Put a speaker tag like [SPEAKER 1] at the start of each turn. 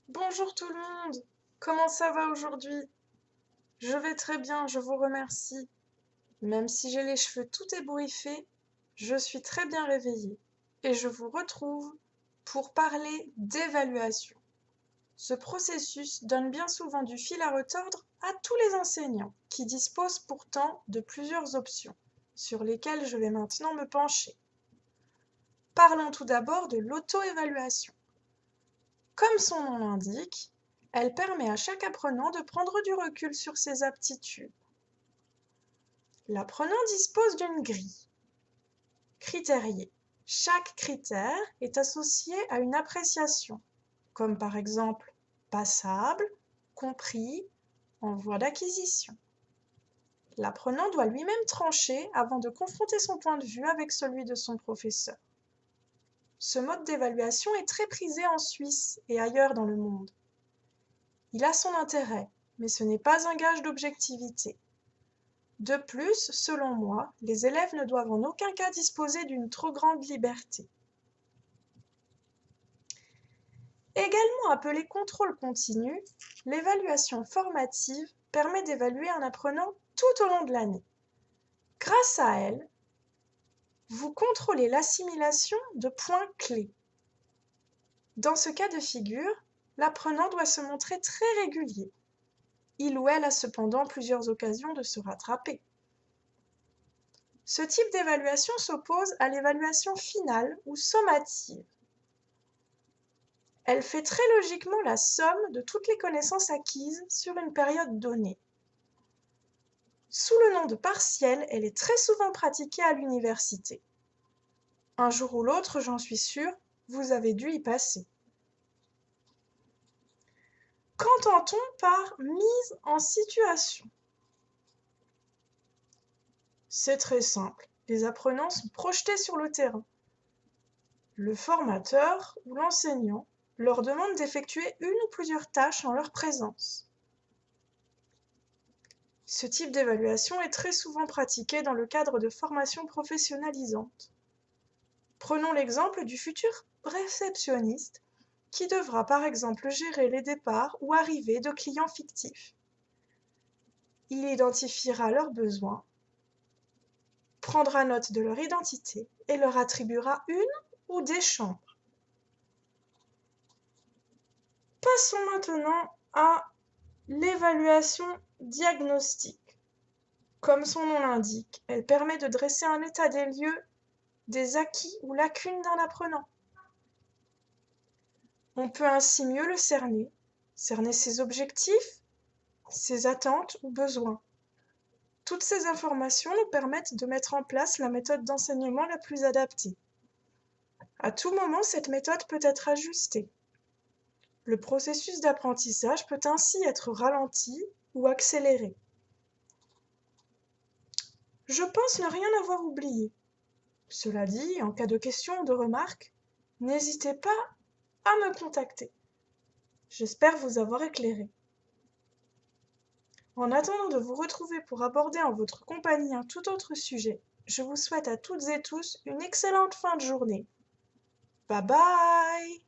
[SPEAKER 1] Bonjour tout le monde! Comment ça va aujourd'hui? Je vais très bien, je vous remercie. Même si j'ai les cheveux tout ébouriffés, je suis très bien réveillée et je vous retrouve pour parler d'évaluation. Ce processus donne bien souvent du fil à retordre à tous les enseignants qui disposent pourtant de plusieurs options sur lesquelles je vais maintenant me pencher. Parlons tout d'abord de l'auto-évaluation. Comme son nom l'indique, elle permet à chaque apprenant de prendre du recul sur ses aptitudes. L'apprenant dispose d'une grille critériée. Chaque critère est associé à une appréciation, comme par exemple passable, compris, en voie d'acquisition. L'apprenant doit lui-même trancher avant de confronter son point de vue avec celui de son professeur. Ce mode d'évaluation est très prisé en Suisse et ailleurs dans le monde. Il a son intérêt, mais ce n'est pas un gage d'objectivité. De plus, selon moi, les élèves ne doivent en aucun cas disposer d'une trop grande liberté. Également appelée contrôle continu, l'évaluation formative permet d'évaluer un apprenant tout au long de l'année. Grâce à elle, vous contrôlez l'assimilation de points clés. Dans ce cas de figure, l'apprenant doit se montrer très régulier. Il ou elle a cependant plusieurs occasions de se rattraper. Ce type d'évaluation s'oppose à l'évaluation finale ou sommative. Elle fait très logiquement la somme de toutes les connaissances acquises sur une période donnée. Sous le nom de partiel, elle est très souvent pratiquée à l'université. Un jour ou l'autre, j'en suis sûre, vous avez dû y passer. Qu'entend-on par mise en situation? C'est très simple. Les apprenants sont projetés sur le terrain. Le formateur ou l'enseignant leur demande d'effectuer une ou plusieurs tâches en leur présence. Ce type d'évaluation est très souvent pratiqué dans le cadre de formations professionnalisantes. Prenons l'exemple du futur réceptionniste qui devra par exemple gérer les départs ou arrivées de clients fictifs. Il identifiera leurs besoins, prendra note de leur identité et leur attribuera une ou des chambres. Passons maintenant à l'évaluation diagnostique. Comme son nom l'indique, elle permet de dresser un état des lieux des acquis ou lacunes d'un apprenant. On peut ainsi mieux le cerner ses objectifs, ses attentes ou besoins. Toutes ces informations nous permettent de mettre en place la méthode d'enseignement la plus adaptée. À tout moment, cette méthode peut être ajustée. Le processus d'apprentissage peut ainsi être ralenti ou accéléré. Je pense ne rien avoir oublié. Cela dit, en cas de questions ou de remarques, n'hésitez pas à me contacter. J'espère vous avoir éclairé. En attendant de vous retrouver pour aborder en votre compagnie un tout autre sujet, je vous souhaite à toutes et tous une excellente fin de journée. Bye bye!